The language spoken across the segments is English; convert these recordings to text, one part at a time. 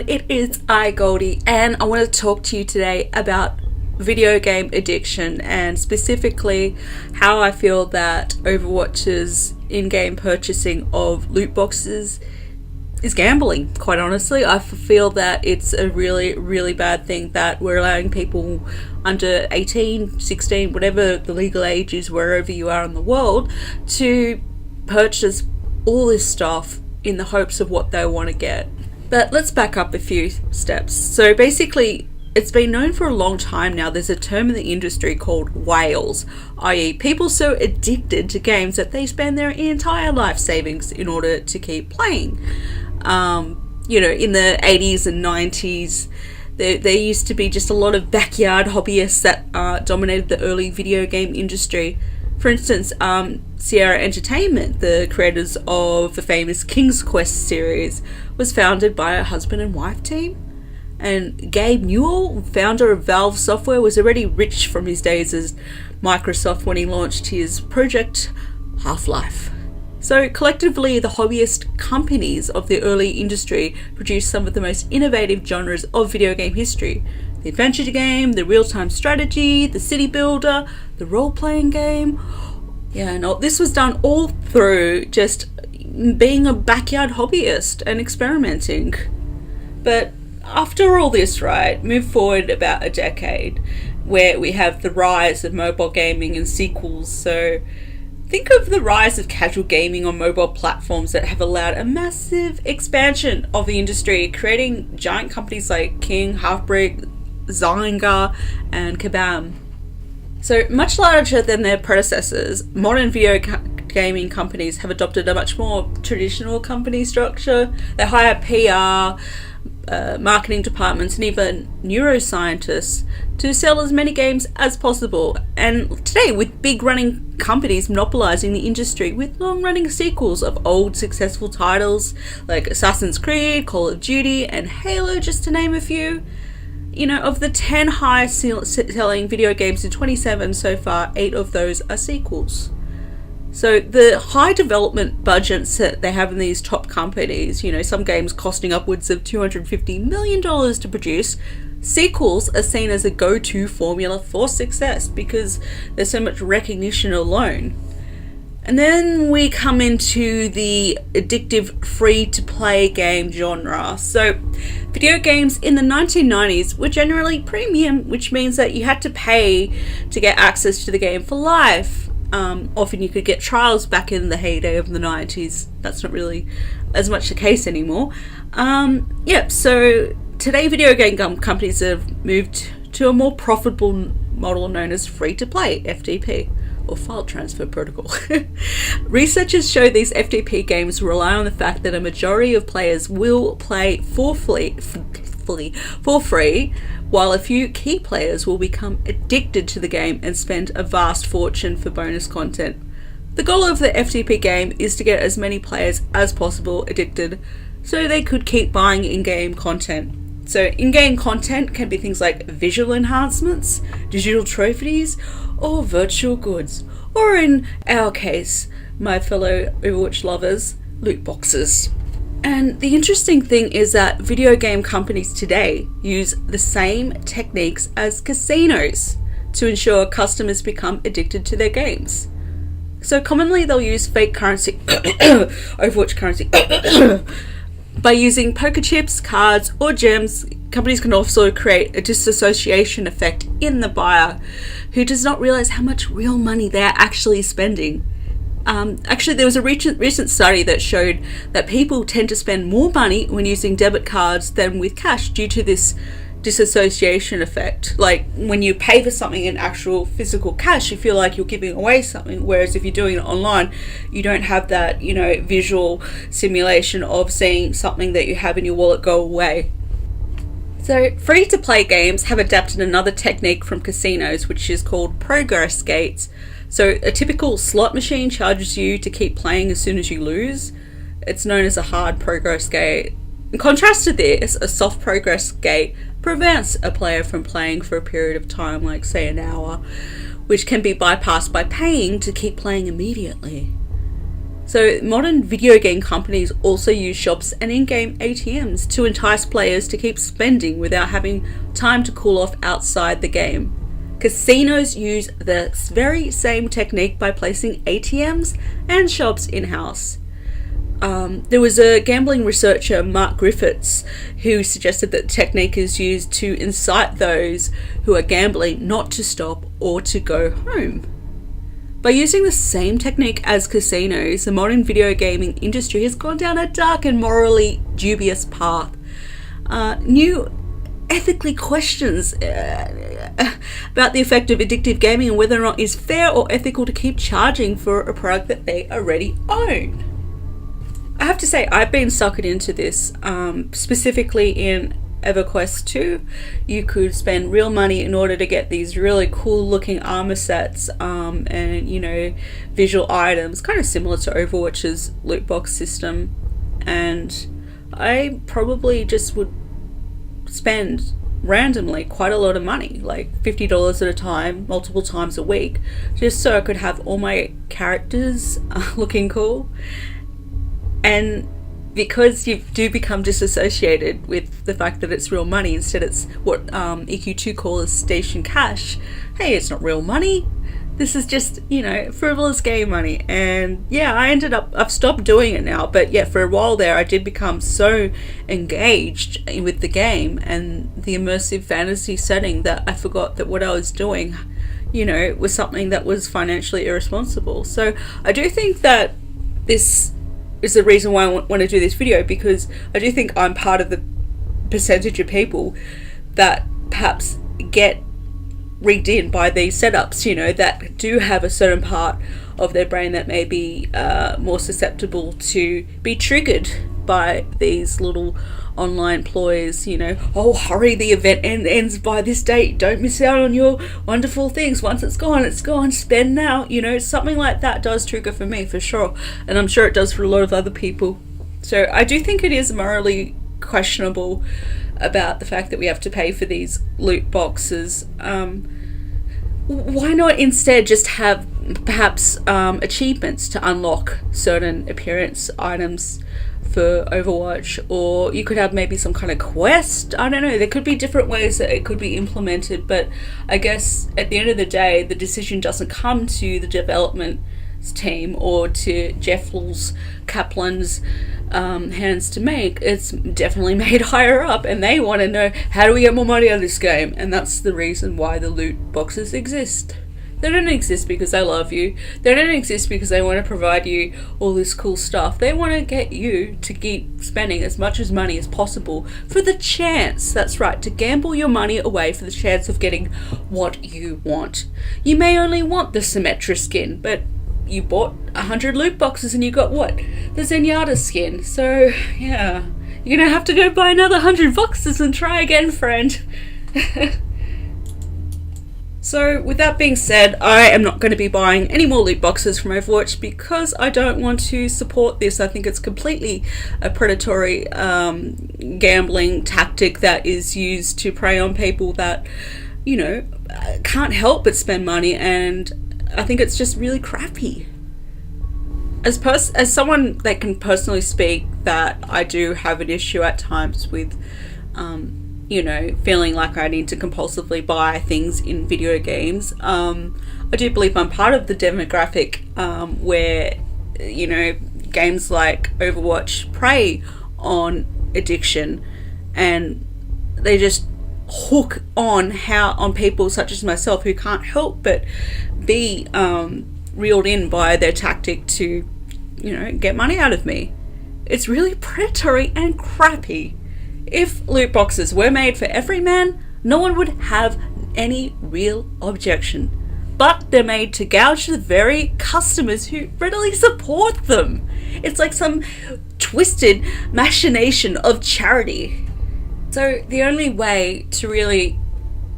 everyone, it is Goldie, and I want to talk to you today about video game addiction and specifically how I feel that Overwatch's in-game purchasing of loot boxes is gambling. Quite honestly, I feel that it's a really bad thing that we're allowing people under 18, 16, whatever the legal age is wherever you are in the world, to purchase all this stuff in the hopes of what they want to get. But let's back up a few steps. So basically, it's been known for a long time now, there's a term in the industry called whales, i.e. people so addicted to games that they spend their entire life savings in order to keep playing. In the 80s and 90s, there used to be just a lot of backyard hobbyists that dominated the early video game industry. For instance, Sierra Entertainment, the creators of the famous King's Quest series, was founded by a husband and wife team. And Gabe Newell, founder of Valve Software, was already rich from his days as Microsoft when he launched his project Half-Life. So collectively, the hobbyist companies of the early industry produced some of the most innovative genres of video game history. The adventure game, the real-time strategy, the city builder, the role-playing game. This was done all through just being a backyard hobbyist and experimenting. But after all this, move forward about a decade where we have the rise of mobile gaming and sequels. So think of the rise of casual gaming on mobile platforms that have allowed a massive expansion of the industry, creating giant companies like King, Halfbrick, Zynga, and Kabam. So much larger than their predecessors, modern video gaming companies have adopted a much more traditional company structure. They hire PR, marketing departments, and even neuroscientists to sell as many games as possible. And today, with big running companies monopolizing the industry with long running sequels of old successful titles like Assassin's Creed, Call of Duty, and Halo, just to name a few. Of the 10 highest selling video games in 2027 so far, 8 of those are sequels. So the high development budgets that they have in these top companies, some games costing upwards of $250 million to produce, sequels are seen as a go-to formula for success because there's so much recognition alone. And then we come into the addictive free-to-play game genre. So video games in the 1990s were generally premium, which means that you had to pay to get access to the game for life. Often you could get trials back in the heyday of the 90s. That's not really as much the case anymore. So today video game companies have moved to a more profitable model known as free-to-play, FTP, or File Transfer Protocol. Researchers show these FTP games rely on the fact that a majority of players will play for free, while a few key players will become addicted to the game and spend a vast fortune for bonus content. The goal of the FTP game is to get as many players as possible addicted so they could keep buying in-game content. So in-game content can be things like visual enhancements, digital trophies, or virtual goods, or in our case, my fellow Overwatch lovers, loot boxes. And the interesting thing is that video game companies today use the same techniques as casinos to ensure customers become addicted to their games. So commonly they'll use fake currency, Overwatch currency, by using poker chips, cards, or gems. Companies can also create a disassociation effect in the buyer who does not realize how much real money they're actually spending. There was a recent study that showed that people tend to spend more money when using debit cards than with cash due to this disassociation effect. Like when you pay for something in actual physical cash, you feel like you're giving away something, whereas if you're doing it online, you don't have that, visual simulation of seeing something that you have in your wallet go away. So free-to-play games have adapted another technique from casinos, which is called progress gates. So a typical slot machine charges you to keep playing as soon as you lose. It's known as a hard progress gate. In contrast to this, a soft progress gate prevents a player from playing for a period of time, like say an hour, which can be bypassed by paying to keep playing immediately. So modern video game companies also use shops and in-game ATMs to entice players to keep spending without having time to cool off outside the game. Casinos use the very same technique by placing ATMs and shops in-house. There was a gambling researcher, Mark Griffiths, who suggested that the technique is used to incite those who are gambling not to stop or to go home. By using the same technique as casinos, the modern video gaming industry has gone down a dark and morally dubious path. New ethically questions about the effect of addictive gaming and whether or not it's fair or ethical to keep charging for a product that they already own. I have to say, I've been suckered into this, specifically in EverQuest II. You could spend real money in order to get these really cool looking armor sets and visual items, kind of similar to Overwatch's loot box system. And I probably just would spend randomly quite a lot of money, like $50 at a time, multiple times a week, just so I could have all my characters looking cool. And because you do become disassociated with the fact that it's real money, instead it's what EQ2 calls station cash. Hey, it's not real money. This is just, frivolous game money. And yeah, I've stopped doing it now. But yeah, for a while there, I did become so engaged with the game and the immersive fantasy setting that I forgot that what I was doing, was something that was financially irresponsible. So I do think that this is the reason why I want to do this video, because I do think I'm part of the percentage of people that perhaps get rigged in by these setups, that do have a certain part of their brain that may be more susceptible to be triggered by these little online ploys, oh, hurry, the event ends by this date, don't miss out on your wonderful things, once it's gone, spend now, something like that does trigger for me for sure, and I'm sure it does for a lot of other people. So I do think it is morally questionable about the fact that we have to pay for these loot boxes. Why not instead just have perhaps achievements to unlock certain appearance items for Overwatch, or you could have maybe some kind of quest. I don't know, there could be different ways that it could be implemented, but I guess at the end of the day the decision doesn't come to the development team or to Jeffels Kaplan's hands to make. It's definitely made higher up, and they want to know, how do we get more money out of this game? And that's the reason why the loot boxes exist. They don't exist because they love you. They don't exist because they want to provide you all this cool stuff. They want to get you to keep spending as much as money as possible for the chance, that's right, to gamble your money away for the chance of getting what you want. You may only want the Symmetra skin, but you bought 100 loot boxes and you got what? The Zenyatta skin. So, yeah, you're going to have to go buy another 100 boxes and try again, friend. So with that being said, I am not going to be buying any more loot boxes from Overwatch because I don't want to support this. I think it's completely a predatory gambling tactic that is used to prey on people that, can't help but spend money, and I think it's just really crappy. As someone that can personally speak, that I do have an issue at times with feeling like I need to compulsively buy things in video games. I do believe I'm part of the demographic where, games like Overwatch prey on addiction, and they just hook on people such as myself who can't help but be reeled in by their tactic to, get money out of me. It's really predatory and crappy. If loot boxes were made for every man, no one would have any real objection. But they're made to gouge the very customers who readily support them. It's like some twisted machination of charity. So the only way to really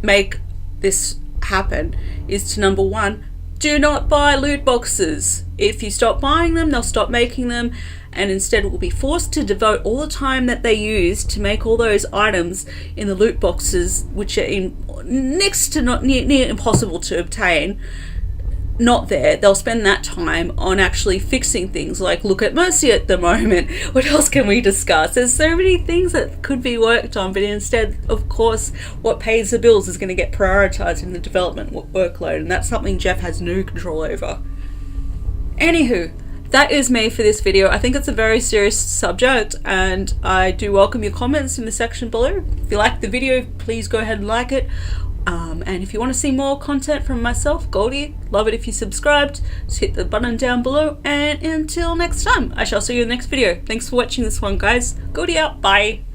make this happen is to, number one, do not buy loot boxes. If you stop buying them, they'll stop making them, and instead will be forced to devote all the time that they use to make all those items in the loot boxes, which are next to not near impossible to obtain, not there. They'll spend that time on actually fixing things, like look at Mercy at the moment. What else can we discuss? There's so many things that could be worked on, but instead, of course, what pays the bills is going to get prioritized in the development workload, and that's something Jeff has no control over. Anywho, that is me for this video. I think it's a very serious subject, and I do welcome your comments in the section below. If you like the video, please go ahead and like it. And if you want to see more content from myself, Goldie, love it if you subscribed. Just hit the button down below, and until next time, I shall see you in the next video. Thanks for watching this one, guys. Goldie out. Bye.